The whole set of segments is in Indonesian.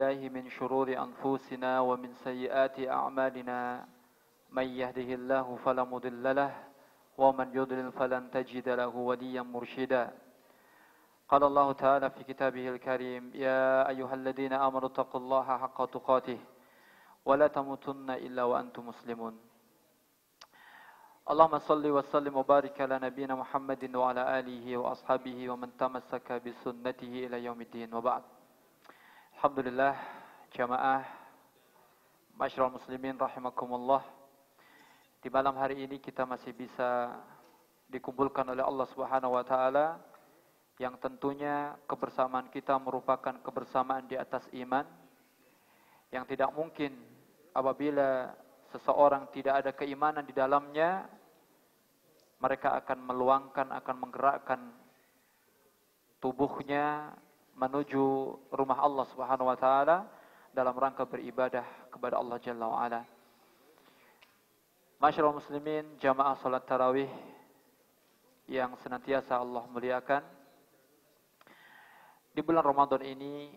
الله من شرور أنفسنا ومن سيئات أعمالنا من يهده الله فلا مضل له ومن يضلل فلن تجد له وليا مرشدا قال الله تعالى في كتابه الكريم يا أيها الذين آمنوا اتقوا الله حق تقاته ولا تموتن إلا وأنتم مسلمون اللهم صل وسلم وبارك على نبينا محمد وعلى آله وأصحابه ومن تمسك بسنته إلى يوم الدين وبعد. Alhamdulillah, jamaah Masyarul Muslimin rahimakumullah. Di malam hari ini kita masih bisa dikumpulkan oleh Allah Subhanahu wa taala yang tentunya kebersamaan kita merupakan kebersamaan di atas iman yang tidak mungkin apabila seseorang tidak ada keimanan di dalamnya, mereka akan meluangkan, akan menggerakkan tubuhnya menuju rumah Allah Subhanahu wa taala dalam rangka beribadah kepada Allah Jalla wa Ala. Masyarul muslimin, jamaah salat tarawih yang senantiasa Allah muliakan. Di bulan Ramadan ini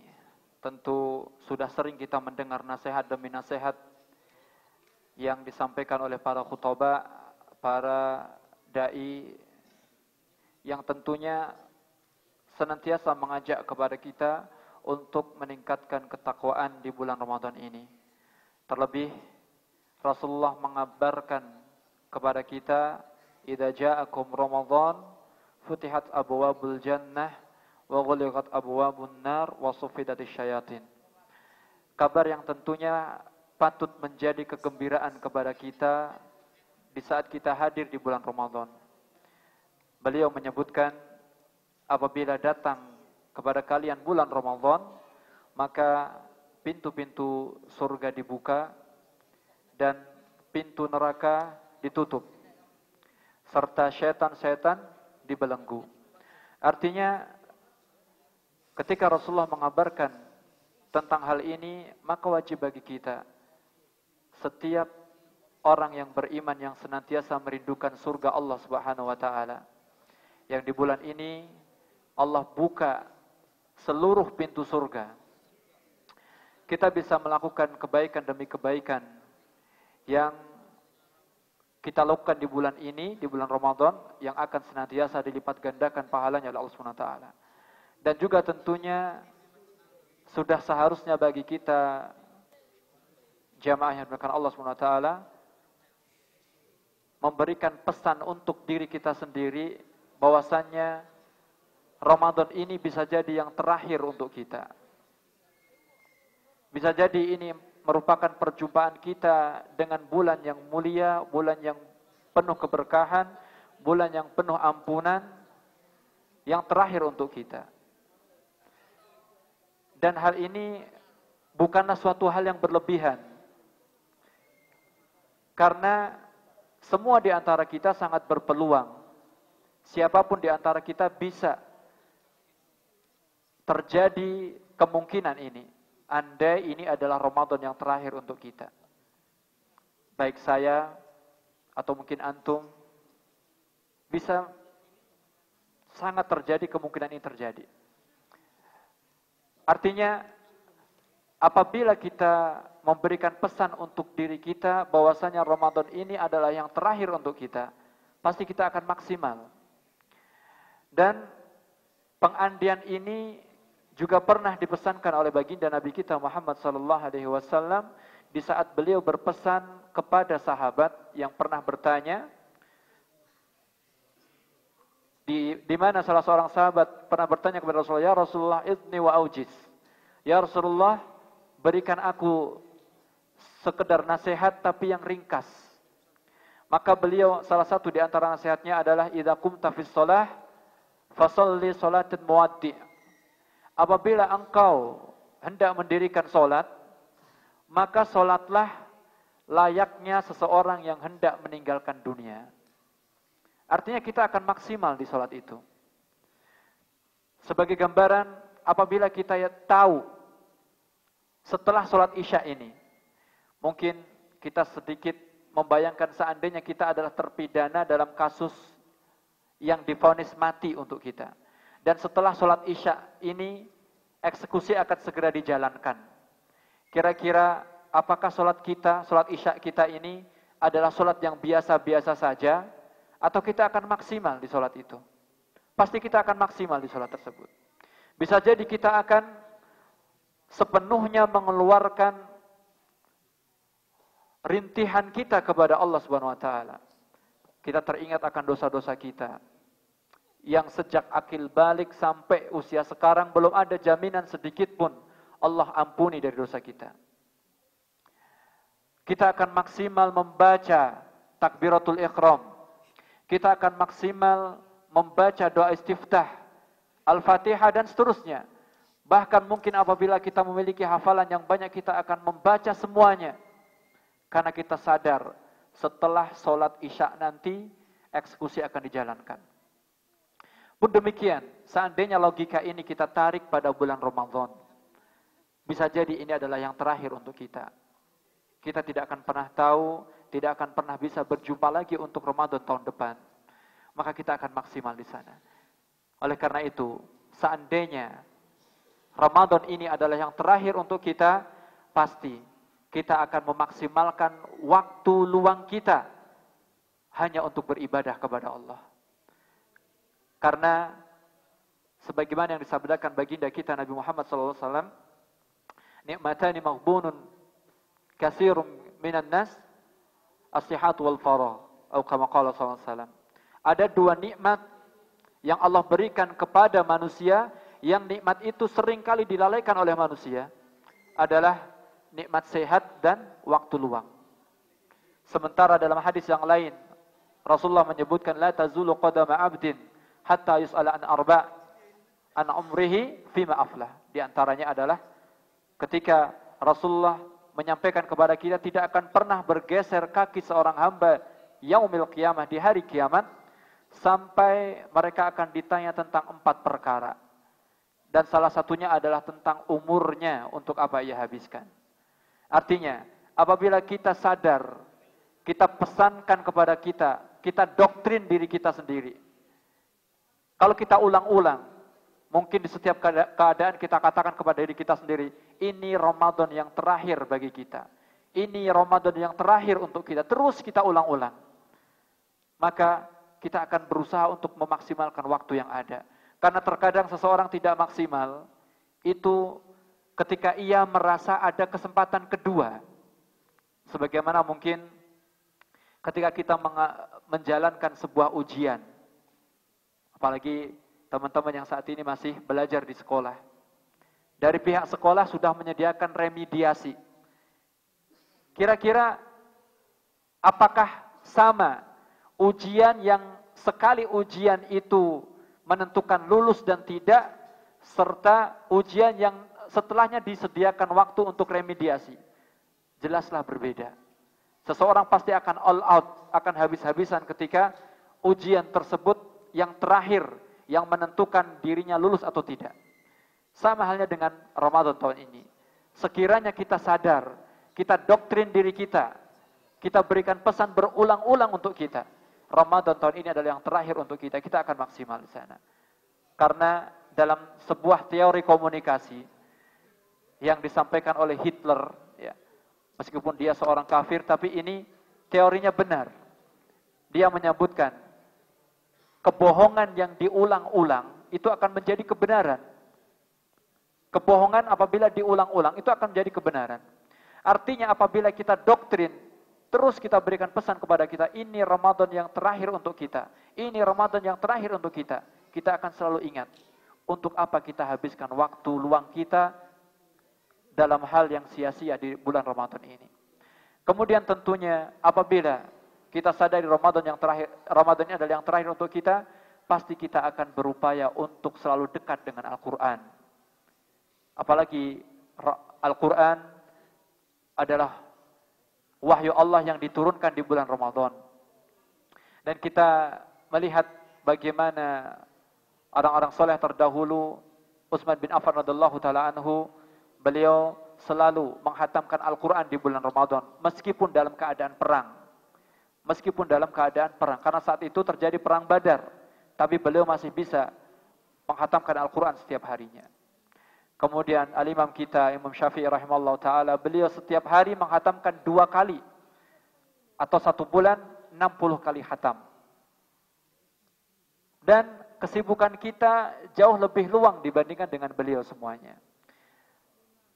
tentu sudah sering kita mendengar nasihat demi nasihat yang disampaikan oleh para khutbah, para dai yang tentunya senantiasa mengajak kepada kita untuk meningkatkan ketakwaan di bulan Ramadan ini. Terlebih Rasulullah mengabarkan kepada kita, "Idza ja'akum Ramadan, futihat abwabul jannah wa ghulqat abwabun nar wa suffidatis syayatin." Kabar yang tentunya patut menjadi kegembiraan kepada kita di saat kita hadir di bulan Ramadan. Beliau menyebutkan, apabila datang kepada kalian bulan Ramadan, maka pintu-pintu surga dibuka dan pintu neraka ditutup, serta syaitan-syaitan dibelenggu. Artinya, ketika Rasulullah mengabarkan tentang hal ini, maka wajib bagi kita, setiap orang yang beriman yang senantiasa merindukan surga Allah Subhanahu wa taala, yang di bulan ini Allah buka seluruh pintu surga. Kita bisa melakukan kebaikan demi kebaikan yang kita lakukan di bulan ini, di bulan Ramadan, yang akan senantiasa dilipat gandakan pahalanya oleh Allah Subhanahu wa taala. Dan juga tentunya sudah seharusnya bagi kita jamaah yang dimuliakan Allah Subhanahu wa taala memberikan pesan untuk diri kita sendiri bahwasannya Ramadan ini bisa jadi yang terakhir untuk kita. Bisa jadi ini merupakan perjumpaan kita dengan bulan yang mulia, bulan yang penuh keberkahan, bulan yang penuh ampunan, yang terakhir untuk kita. Dan hal ini bukanlah suatu hal yang berlebihan. Karena semua di antara kita sangat berpeluang. Siapapun di antara kita bisa terjadi kemungkinan ini. Andai ini adalah Ramadan yang terakhir untuk kita. Baik saya atau mungkin antum, bisa sangat terjadi kemungkinan ini terjadi. Artinya, apabila kita memberikan pesan untuk diri kita bahwasanya Ramadan ini adalah yang terakhir untuk kita, pasti kita akan maksimal. Dan pengandian ini juga pernah dipesankan oleh baginda Nabi kita Muhammad sallallahu alaihi wasallam di saat beliau berpesan kepada sahabat yang pernah bertanya, di mana salah seorang sahabat pernah bertanya kepada Rasulullah, "Ya Rasulullah, idni wa aujiz." Ya Rasulullah, berikan aku sekedar nasihat tapi yang ringkas. Maka beliau, salah satu di antara nasihatnya adalah, "Idza qumta fis shalah fasholli sholatin muwaddi'." Apabila engkau hendak mendirikan solat, maka solatlah layaknya seseorang yang hendak meninggalkan dunia. Artinya kita akan maksimal di solat itu. Sebagai gambaran, apabila kita tahu setelah solat isya ini, mungkin kita sedikit membayangkan seandainya kita adalah terpidana dalam kasus yang divonis mati untuk kita. Dan setelah sholat isya ini, eksekusi akan segera dijalankan. Kira-kira apakah sholat kita, sholat isya kita ini adalah sholat yang biasa-biasa saja, atau kita akan maksimal di sholat itu? Pasti kita akan maksimal di sholat tersebut. Bisa jadi kita akan sepenuhnya mengeluarkan rintihan kita kepada Allah Subhanahu wa taala. Kita teringat akan dosa-dosa kita yang sejak akil balik sampai usia sekarang belum ada jaminan sedikit pun Allah ampuni dari dosa kita. Kita akan maksimal membaca takbiratul ihram. Kita akan maksimal membaca doa istiftah, Al-Fatihah dan seterusnya. Bahkan mungkin apabila kita memiliki hafalan yang banyak, kita akan membaca semuanya. Karena kita sadar setelah sholat isya nanti eksekusi akan dijalankan. Pun demikian, seandainya logika ini kita tarik pada bulan Ramadan, bisa jadi ini adalah yang terakhir untuk kita. Kita tidak akan pernah tahu, tidak akan pernah bisa berjumpa lagi untuk Ramadan tahun depan. Maka kita akan maksimal di sana. Oleh karena itu, seandainya Ramadan ini adalah yang terakhir untuk kita, pasti kita akan memaksimalkan waktu luang kita hanya untuk beribadah kepada Allah. Karena sebagaimana yang disabdakan baginda kita Nabi Muhammad SAW, nikmatani maghbunun katsirun minan nas, as-sihat wal faragh, atau kama qala SAW. Ada dua nikmat yang Allah berikan kepada manusia, yang nikmat itu seringkali dilalaikan oleh manusia, adalah nikmat sehat dan waktu luang. Sementara dalam hadis yang lain, Rasulullah menyebutkan, la tazulu qadama abdin hatta yus'ala an arba' an umrihi fima aflah. Di antaranya adalah ketika Rasulullah menyampaikan kepada kita, tidak akan pernah bergeser kaki seorang hamba yaumil qiyamah, di hari kiamat, sampai mereka akan ditanya tentang 4 perkara. Dan salah satunya adalah tentang umurnya, untuk apa ia habiskan. Artinya, apabila kita sadar, kita pesankan kepada kita doktrin diri kita sendiri. Kalau kita ulang-ulang, mungkin di setiap keadaan kita katakan kepada diri kita sendiri, ini Ramadan yang terakhir bagi kita. Ini Ramadan yang terakhir untuk kita. Terus kita ulang-ulang. Maka kita akan berusaha untuk memaksimalkan waktu yang ada. Karena terkadang seseorang tidak maksimal, itu ketika ia merasa ada kesempatan kedua. Sebagaimana mungkin ketika kita menjalankan sebuah ujian. Apalagi teman-teman yang saat ini masih belajar di sekolah. Dari pihak sekolah sudah menyediakan remediasi. Kira-kira apakah sama ujian yang sekali ujian itu menentukan lulus dan tidak, serta ujian yang setelahnya disediakan waktu untuk remediasi? Jelaslah berbeda. Seseorang pasti akan all out, akan habis-habisan ketika ujian tersebut yang terakhir, yang menentukan dirinya lulus atau tidak. Sama halnya dengan Ramadan tahun ini. Sekiranya kita sadar, kita doktrin diri kita berikan pesan berulang-ulang untuk kita, Ramadan tahun ini adalah yang terakhir untuk kita, kita akan maksimal di sana. Karena dalam sebuah teori komunikasi yang disampaikan oleh Hitler, ya, meskipun dia seorang kafir, tapi ini teorinya benar. Dia menyebutkan, kebohongan yang diulang-ulang itu akan menjadi kebenaran. Kebohongan apabila diulang-ulang itu akan menjadi kebenaran. Artinya apabila kita doktrin, terus kita berikan pesan kepada kita, ini Ramadan yang terakhir untuk kita. Ini Ramadan yang terakhir untuk kita. Kita akan selalu ingat, untuk apa kita habiskan waktu luang kita dalam hal yang sia-sia di bulan Ramadan ini. Kemudian tentunya apabila kita sadari Ramadan ini adalah yang terakhir untuk kita, pasti kita akan berupaya untuk selalu dekat dengan Al-Quran. Apalagi Al-Quran adalah wahyu Allah yang diturunkan di bulan Ramadan. Dan kita melihat bagaimana orang-orang soleh terdahulu, Utsman bin Affan radhiyallahu taala anhu, beliau selalu menghatamkan Al-Quran di bulan Ramadan, meskipun dalam keadaan perang. Meskipun dalam keadaan perang, karena saat itu terjadi perang Badar, tapi beliau masih bisa menghatamkan Al-Quran setiap harinya. Kemudian al-imam kita, Imam Syafi'i rahimahullah ta'ala, beliau setiap hari menghatamkan 2 kali. Atau 1 bulan 60 kali khatam. Dan kesibukan kita jauh lebih luang dibandingkan dengan beliau semuanya.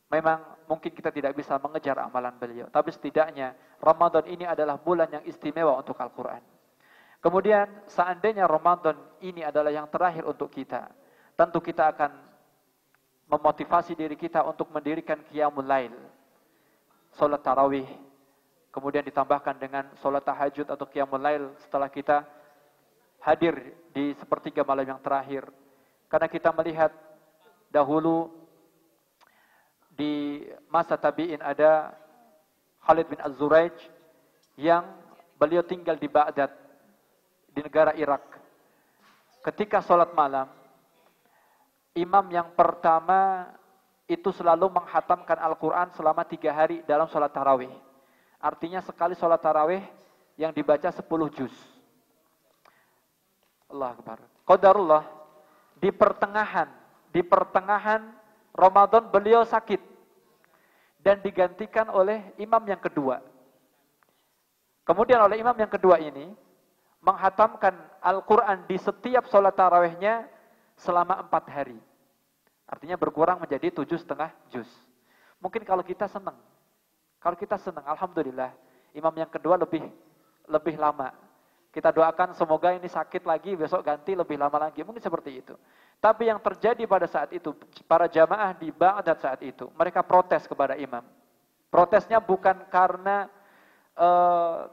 Memang mungkin kita tidak bisa mengejar amalan beliau. Tapi setidaknya Ramadan ini adalah bulan yang istimewa untuk Al-Quran. Kemudian seandainya Ramadan ini adalah yang terakhir untuk kita, tentu kita akan memotivasi diri kita untuk mendirikan qiyamul lail, salat tarawih, kemudian ditambahkan dengan salat tahajud atau qiyamul lail setelah kita hadir di sepertiga malam yang terakhir. Karena kita melihat dahulu di masa tabi'in ada Khalid bin Az-Zuraij yang beliau tinggal di Baghdad, di negara Irak. Ketika sholat malam, imam yang pertama itu selalu menghatamkan Al-Quran selama 3 hari dalam sholat tarawih. Artinya sekali sholat tarawih yang dibaca 10 juz. Allah Akbar. Qadarullah, di pertengahan Ramadan beliau sakit dan digantikan oleh imam yang kedua. Kemudian oleh imam yang kedua ini menghatamkan Al-Quran di setiap sholat tarawihnya selama 4 hari. Artinya berkurang menjadi 7,5 juz. Mungkin kalau kita senang, alhamdulillah, imam yang kedua lebih lama. Kita doakan semoga ini sakit lagi, besok ganti lebih lama lagi. Mungkin seperti itu. Tapi yang terjadi pada saat itu, para jamaah di Baghdad saat itu, mereka protes kepada imam. Protesnya bukan karena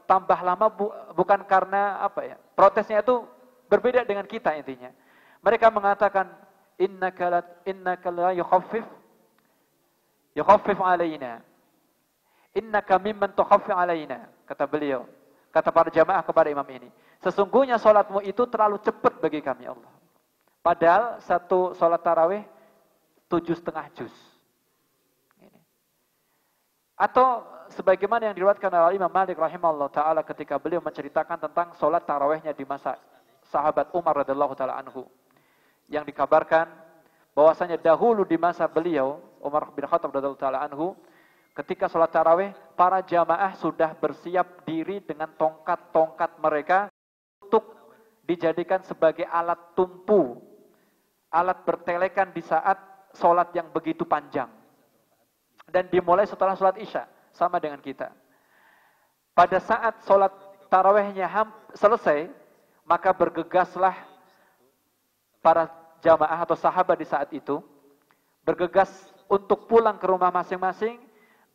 tambah lama, bukan karena apa ya. Protesnya itu berbeda dengan kita intinya. Mereka mengatakan, innaka la yukhaffif alaina. Innaka mimman tukhaffif alaina, kata beliau. Kata para jamaah kepada imam ini, sesungguhnya sholatmu itu terlalu cepat bagi kami Allah. Padahal satu sholat tarawih 7,5 juz. Atau sebagaimana yang diriwayatkan oleh Imam Malik rahimahullah ta'ala ketika beliau menceritakan tentang sholat tarawihnya di masa sahabat Umar radhiyallahu ta'ala anhu. Yang dikabarkan bahwasanya dahulu di masa beliau, Umar bin Khattab radhiyallahu ta'ala anhu, ketika sholat tarawih, para jamaah sudah bersiap diri dengan tongkat-tongkat mereka untuk dijadikan sebagai alat tumpu, alat bertelekan di saat sholat yang begitu panjang. Dan dimulai setelah sholat isya, sama dengan kita. Pada saat sholat tarawihnya selesai, maka bergegaslah para jamaah atau sahabat di saat itu, bergegas untuk pulang ke rumah masing-masing,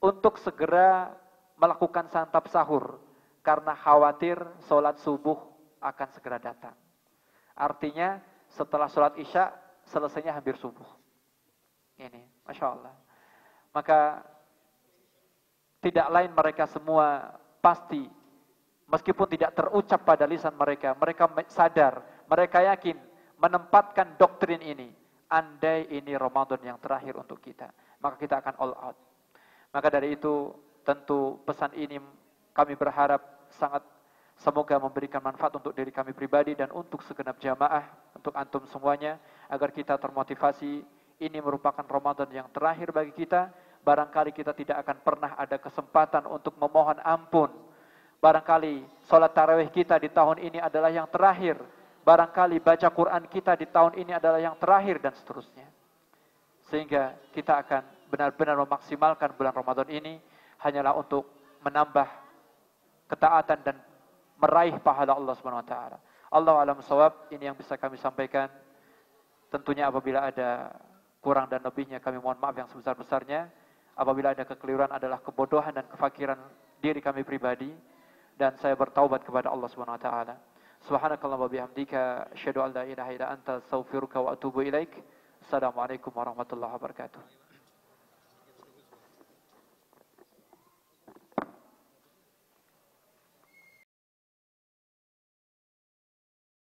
untuk segera melakukan santap sahur karena khawatir sholat subuh akan segera datang. Artinya setelah sholat isya selesainya hampir subuh. Ini, Masya Allah. Maka tidak lain mereka semua pasti, meskipun tidak terucap pada lisan mereka, mereka sadar, mereka yakin menempatkan doktrin ini. Andai ini Ramadan yang terakhir untuk kita, maka kita akan all out. Maka dari itu tentu pesan ini kami berharap sangat semoga memberikan manfaat untuk diri kami pribadi dan untuk segenap jamaah, untuk antum semuanya, agar kita termotivasi. Ini merupakan Ramadan yang terakhir bagi kita. Barangkali kita tidak akan pernah ada kesempatan untuk memohon ampun. Barangkali sholat tarawih kita di tahun ini adalah yang terakhir. Barangkali baca Quran kita di tahun ini adalah yang terakhir dan seterusnya. Sehingga kita akan benar-benar memaksimalkan bulan Ramadan ini hanyalah untuk menambah ketaatan dan meraih pahala Allah Subhanahu wa taala. Allahu a'lam shawab, ini yang bisa kami sampaikan. Tentunya apabila ada kurang dan lebihnya kami mohon maaf yang sebesar-besarnya. Apabila ada kekeliruan adalah kebodohan dan kefakiran diri kami pribadi, dan saya bertaubat kepada Allah Subhanahu wa taala. Subhanakallahumma wa bihamdika asyhadu an la ilaha illa anta astaghfiruka wa atubu ilaik. Assalamualaikum warahmatullahi wabarakatuh.